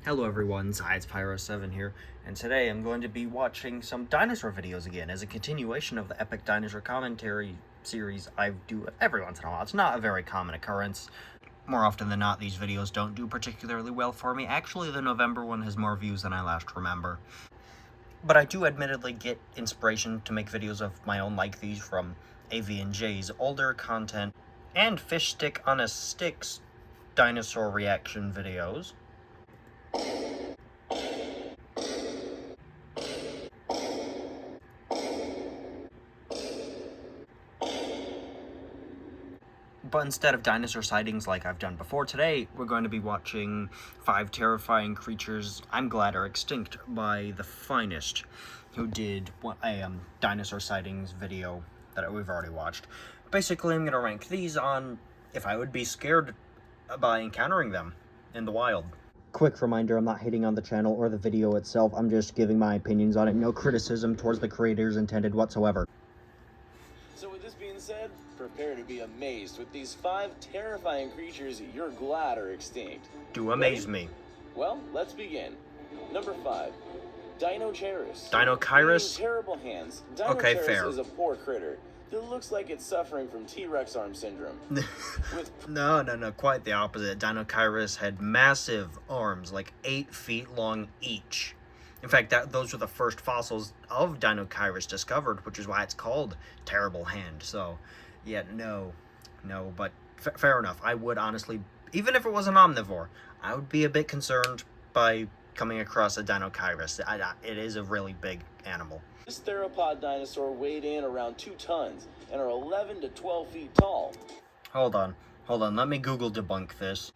Hello everyone, Pyro7 here, and today I'm going to be watching some dinosaur videos again as a continuation of the epic dinosaur commentary series I do every once in a while. It's not a very common occurrence. More often than not, these videos don't do particularly well for me. Actually, the November one has more views than I last remember. But I do admittedly get inspiration to make videos of my own like these from AV&J's older content and FishStickOnAStick's dinosaur reaction videos. But instead of dinosaur sightings like I've done before, today we're going to be watching 5 terrifying creatures I'm glad are extinct by The Finest, who did a dinosaur sightings video that we've already watched. Basically, I'm going to rank these on if I would be scared by encountering them in the wild. Quick reminder, I'm not hating on the channel or the video itself, I'm just giving my opinions on it. No criticism towards the creators intended whatsoever. So with this being said, prepare to be amazed with these 5 terrifying creatures you're glad are extinct. Do amaze me. Well, let's begin. Number 5. Dinosaurus. Dinosaurus? Terrible hands. Okay, fair. Is a poor critter that looks like it's suffering from T-Rex arm syndrome. No, quite the opposite. Dinosaurus had massive arms, like 8 feet long each. In fact, those were the first fossils of Dinosaurus discovered, which is why it's called Terrible Hand. So, yeah, no, but fair enough. I would honestly, even if it was an omnivore, I would be a bit concerned by coming across a Dinosaurus. It is a really big animal. This theropod dinosaur weighed in around 2 tons and are 11 to 12 feet tall. Hold on. Let me Google debunk this.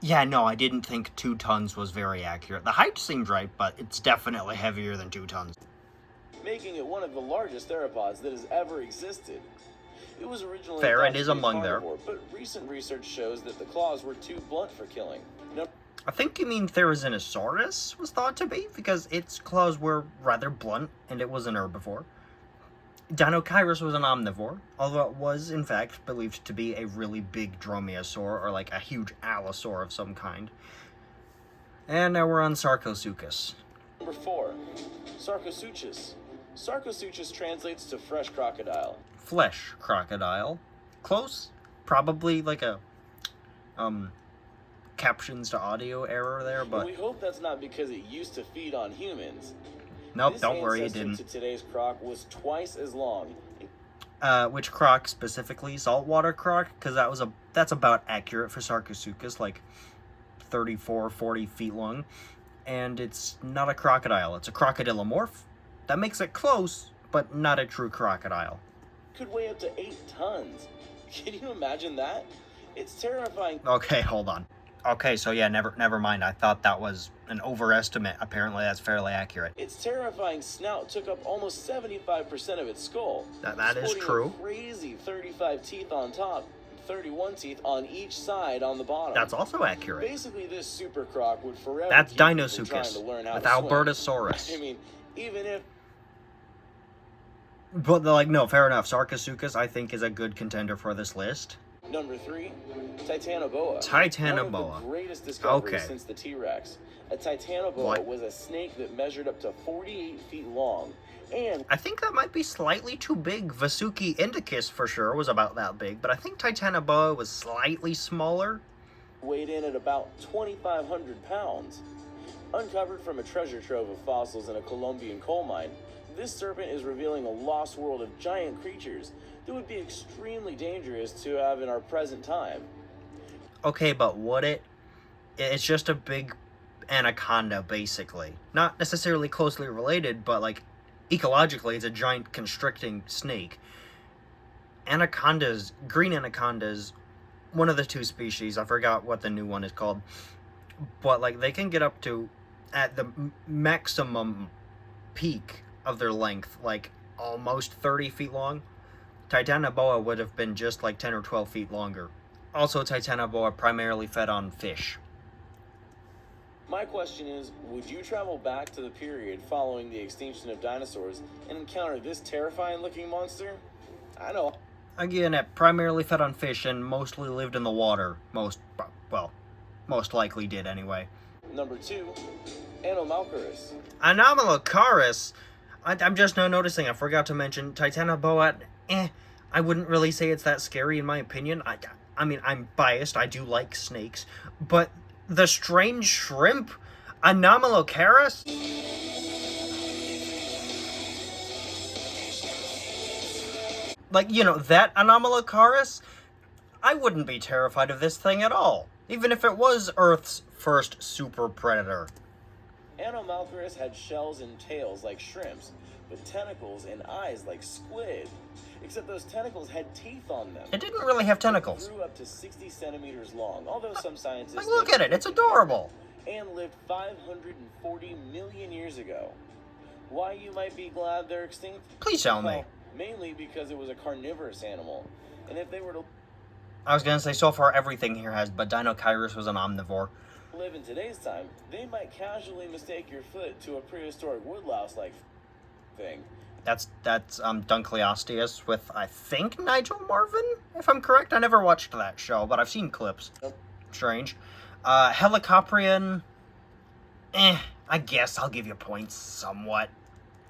Yeah, no, I didn't think 2 tons was very accurate. The height seemed right, but it's definitely heavier than 2 tons. Making it one of the largest theropods that has ever existed. It was originally fair, thought it is to be among there. But recent research shows that the claws were too blunt for killing. I think you mean Therizinosaurus was thought to be, because its claws were rather blunt, and it was an herbivore. Dinosaurus was an omnivore, although it was, in fact, believed to be a really big dromaeosaur, or like a huge allosaur of some kind. And now we're on Sarcosuchus. Number 4. Sarcosuchus. Sarcosuchus translates to fresh crocodile. Flesh crocodile. Close. Probably like a, captions to audio error there, but... We hope that's not because it used to feed on humans. Nope, don't worry, it didn't. To today's croc was twice as long. Which croc specifically? Saltwater croc? Because that's about accurate for Sarcosuchus, like 34, 40 feet long. And it's not a crocodile, it's a crocodilomorph. That makes it close, but not a true crocodile. Could weigh up to 8 tons. Can you imagine that? It's terrifying. Okay, hold on. Okay, so yeah, never mind. I thought that was an overestimate. Apparently, that's fairly accurate. Its terrifying snout took up almost 75% of its skull. That is true. A crazy 35 teeth on top, 31 teeth on each side on the bottom. That's also accurate. Basically, this super croc would forever. That's keep people Dinosuchus trying to learn how with to swim. Albertosaurus. I mean, even if. But no, fair enough. Sarcosuchus, I think, is a good contender for this list. Number 3, Titanoboa. Titanoboa. One of the greatest discoveries Okay. since the T-Rex. A Titanoboa was a snake that measured up to 48 feet long. And I think that might be slightly too big. Vasuki indicus, for sure, was about that big, but I think Titanoboa was slightly smaller. Weighed in at about 2,500 pounds. Uncovered from a treasure trove of fossils in a Colombian coal mine, this serpent is revealing a lost world of giant creatures that would be extremely dangerous to have in our present time. Okay, but it's just a big anaconda, basically. Not necessarily closely related, but, like, ecologically, it's a giant constricting snake. Anacondas, green anacondas, one of the 2 species, I forgot what the new one is called, but, like, they can get up to, at the maximum peak of their length, like, almost 30 feet long. Titanoboa would have been just like 10 or 12 feet longer. Also, Titanoboa primarily fed on fish. My question is, would you travel back to the period following the extinction of dinosaurs and encounter this terrifying looking monster? I know. Again, it primarily fed on fish and mostly lived in the water. most likely did anyway. Number 2, Anomalocaris. Anomalocaris? I'm just now noticing, I forgot to mention, Titanoboa, I wouldn't really say it's that scary in my opinion. I mean, I'm biased, I do like snakes, but the strange shrimp? Anomalocaris? Like, you know, that Anomalocaris? I wouldn't be terrified of this thing at all, even if it was Earth's first super predator. Anomalocaris had shells and tails like shrimps, but tentacles and eyes like squid. Except those tentacles had teeth on them. It didn't really have tentacles. It grew up to 60 centimeters long, although some scientists... Like, look at it, it's adorable. And lived 540 million years ago. Why you might be glad they're extinct? Please tell me. Well, mainly because it was a carnivorous animal. And if they were to... I was gonna say, so far everything here has, but Dinosaur was an omnivore. Live in today's time, they might casually mistake your foot to a prehistoric woodlouse-like thing. That's Dunkleosteus with, I think, Nigel Marvin, if I'm correct. I never watched that show, but I've seen clips. Strange. Helicoprion, I guess I'll give you points somewhat.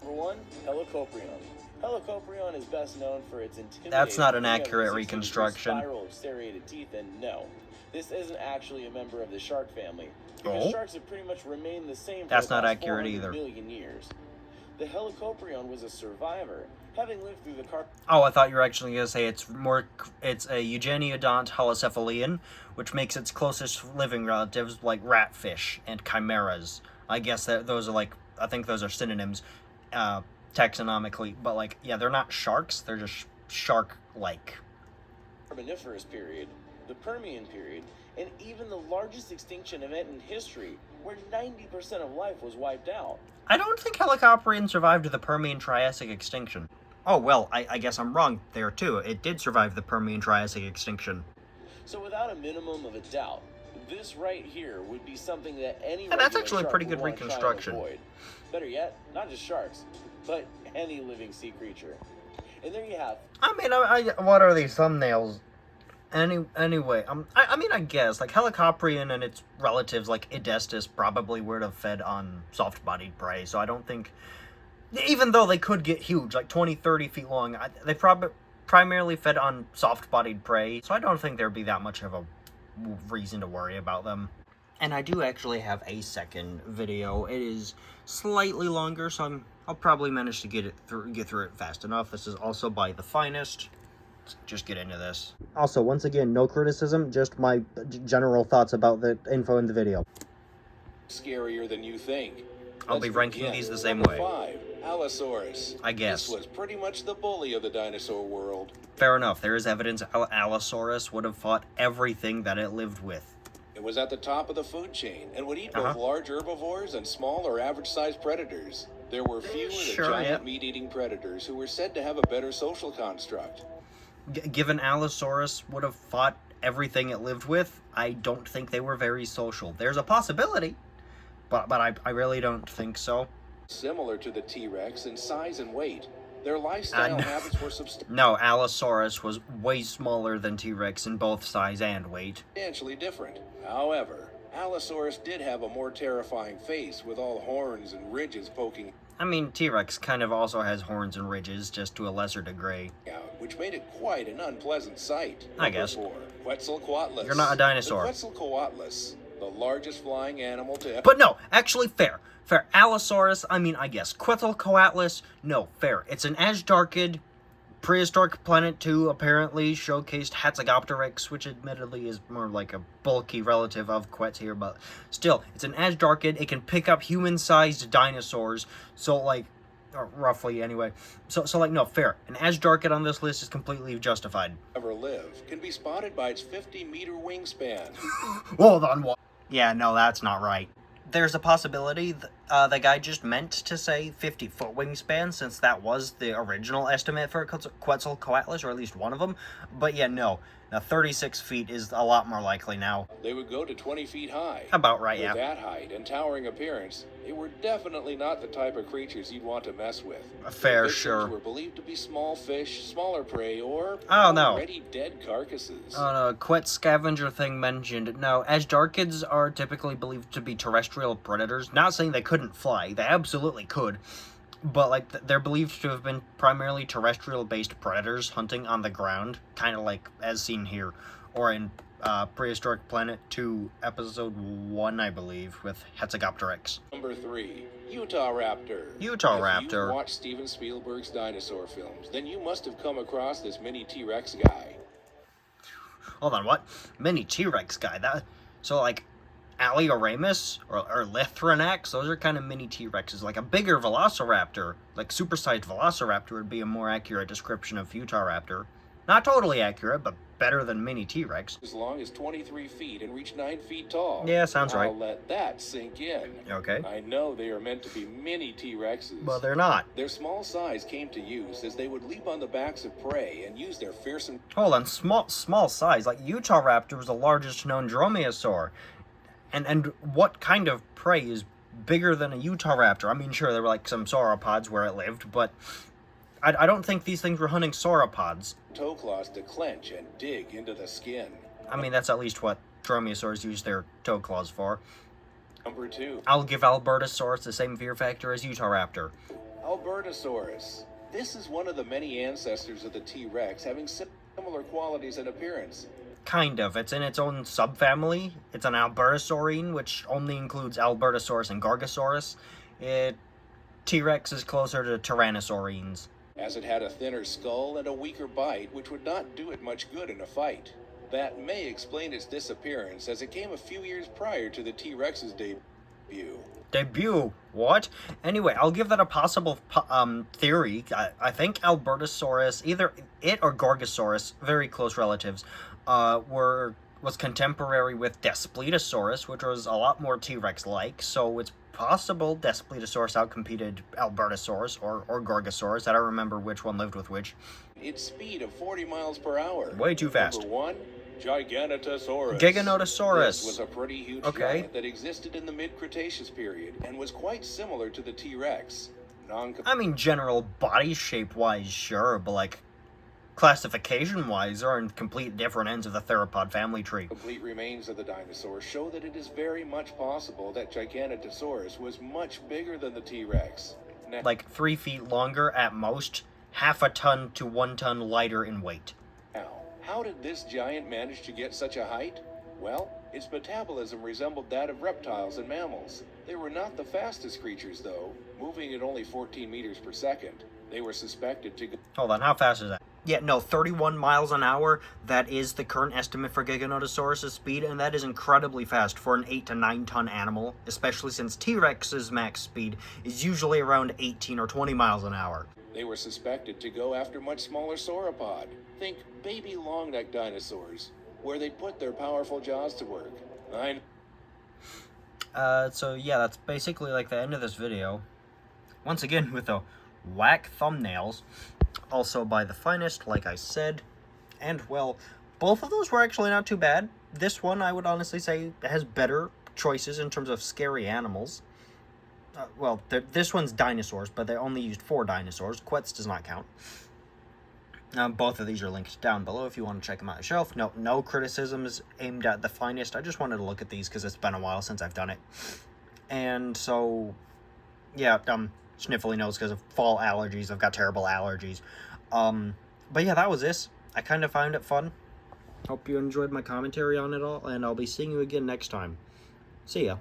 Number 1, Helicoprion. Helicoprion is best known for its intimidating... That's not an accurate reconstruction. ...spiral of serrated teeth, and no, this isn't actually a member of the shark family, because sharks have pretty much remained the same for the past 400 million years. The Helicoprion was a survivor, having lived through the Oh, I thought you were actually going to say it's a Eugeniodont holocephalian, which makes its closest living relatives like ratfish and chimeras. I guess that those are like, I think those are synonyms, taxonomically, but like, yeah, they're not sharks, they're just shark-like. Carboniferous period, the Permian period, and even the largest extinction event in history, where 90% of life was wiped out. I don't think Helicoprion survived the Permian-Triassic extinction. Oh, well, I guess I'm wrong there, too. It did survive the Permian-Triassic extinction. So without a minimum of a doubt, this right here would be something that any that's actually a pretty good reconstruction. Better yet, not just sharks, but any living sea creature. And there you have... I mean, what are these thumbnails? Anyway, I mean, I guess, like, Helicoprion and its relatives, like Edestus, probably would have fed on soft-bodied prey, so I don't think... Even though they could get huge, like 20, 30 feet long, they primarily fed on soft-bodied prey, so I don't think there'd be that much of a reason to worry about them. And I do actually have a second video. It is slightly longer, so I'll probably manage to get through it fast enough. This is also by The Finest. Let's just get into this. Also, once again, no criticism, just my general thoughts about the info in the video. Scarier than you think. I'll be ranking these the same way. 5, Allosaurus. I guess. This was pretty much the bully of the dinosaur world. Fair enough. There is evidence Allosaurus would have fought everything that it lived with. It was at the top of the food chain and would eat both large herbivores and small or average-sized predators. There were few of the giant meat-eating predators who were said to have a better social construct. Given Allosaurus would have fought everything it lived with, I don't think they were very social. There's a possibility, but I really don't think so. Similar to the T-Rex in size and weight, their lifestyle habits were No, Allosaurus was way smaller than T-Rex in both size and weight. Substantially different. However, Allosaurus did have a more terrifying face with all horns and ridges poking I mean, T-Rex kind of also has horns and ridges, just to a lesser degree. out, which made it quite an unpleasant sight. I guess. 4, Quetzalcoatlus. You're not a dinosaur. The Quetzalcoatlus, the largest flying animal to ever... But no, actually, fair. Fair. Allosaurus, I mean, I guess. Quetzalcoatlus, no, fair. It's an Asgarkid. Prehistoric Planet 2 apparently showcased Hatzegopteryx, which admittedly is more like a bulky relative of Quetz here, but still, it's an Asgarkid. It can pick up human-sized dinosaurs, so, like, or roughly, anyway. So, like, no, fair. An Asgarkid on this list is completely justified. ...ever live, can be spotted by its 50-meter wingspan. Hold on, what? Yeah, no, that's not right. There's a possibility the guy just meant to say 50-foot wingspan, since that was the original estimate for Quetzalcoatlus, or at least one of them. But yeah, no. Now, 36 feet is a lot more likely now. They would go to 20 feet high. About right, With yeah. that height and towering appearance, they were definitely not the type of creatures you'd want to mess with. Fair, Their sure. victims were believed to be small fish, smaller prey, or Oh, no. already dead carcasses. Oh, no, quit scavenger thing mentioned. No, Ashdarkids are typically believed to be terrestrial predators. Not saying they couldn't fly. They absolutely could. But, like, they're believed to have been primarily terrestrial-based predators hunting on the ground, kind of like as seen here, or in Prehistoric Planet 2, Episode 1, I believe, with Hetzegopteryx. Number 3, Utah Raptor. Utah If Raptor. you watched Steven Spielberg's Dinosaur films, then you must have come across this mini T-Rex guy. Hold on, what? Mini T-Rex guy? So, like, Alioramus or Lithranax, those are kind of mini T-Rexes. Like a bigger Velociraptor, like supersized Velociraptor would be a more accurate description of Utah Raptor. Not totally accurate, but better than mini T-Rex. As long as 23 feet and reach 9 feet tall. Yeah, sounds right. I'll let that sink in. Okay. I know they are meant to be mini T-Rexes. Well, they're not. Their small size came to use as they would leap on the backs of prey and use their fearsome... Hold on, small size. Like, Utah Raptor was the largest known dromaeosaur. And what kind of prey is bigger than a Utah Raptor? I mean, sure, there were like some sauropods where it lived, but I don't think these things were hunting sauropods. toe claws to clench and dig into the skin. I mean, that's at least what dromaeosaurs use their toe claws for. Number 2. I'll give Albertosaurus the same fear factor as Utah Raptor. Albertosaurus. This is one of the many ancestors of the T-Rex, having similar qualities and appearance. Kind of. It's in its own subfamily. It's an Albertosaurine, which only includes Albertosaurus and Gorgosaurus. T-Rex is closer to Tyrannosaurines. As it had a thinner skull and a weaker bite, which would not do it much good in a fight. That may explain its disappearance, as it came a few years prior to the T-Rex's debut. Debut? What? Anyway, I'll give that a possible theory. I think Albertosaurus, either it or Gorgosaurus, very close relatives, was contemporary with Daspletosaurus, which was a lot more T-Rex-like, so it's possible Daspletosaurus outcompeted Albertosaurus or Gorgosaurus. I don't remember which one lived with which. Its speed of 40 miles per hour. Way too fast. Number 1, Giganotosaurus. Giganotosaurus. This was a pretty huge giant that existed in the mid-Cretaceous period and was quite similar to the T-Rex. I mean, general body shape-wise, sure, but like classification-wise, they're in complete different ends of the theropod family tree. Complete remains of the dinosaur show that it is very much possible that Giganotosaurus was much bigger than the T-Rex. Like 3 feet longer at most, half a ton to 1 ton lighter in weight. Now, how did this giant manage to get such a height? Well, its metabolism resembled that of reptiles and mammals. They were not the fastest creatures, though, moving at only 14 meters per second. They were suspected to... Hold on, how fast is that? Yeah, no, 31 miles an hour. That is the current estimate for Giganotosaurus' speed, and that is incredibly fast for an 8 to 9 ton animal, especially since T-Rex's max speed is usually around 18 or 20 miles an hour. They were suspected to go after much smaller sauropod. Think baby long-necked dinosaurs, where they put their powerful jaws to work. So yeah, that's basically like the end of this video. Once again, with the whack thumbnails. Also by The Finest, like I said. And, well, both of those were actually not too bad. This one, I would honestly say, has better choices in terms of scary animals. Well, this one's dinosaurs, but they only used 4 dinosaurs. Quetz does not count. Both of these are linked down below if you want to check them out on the shelf. No criticisms aimed at The Finest. I just wanted to look at these because it's been a while since I've done it. And so, yeah, sniffly nose because of fall allergies. I've got terrible allergies. But yeah, that was this. I kind of found it fun. Hope you enjoyed my commentary on it all, and I'll be seeing you again next time. See ya.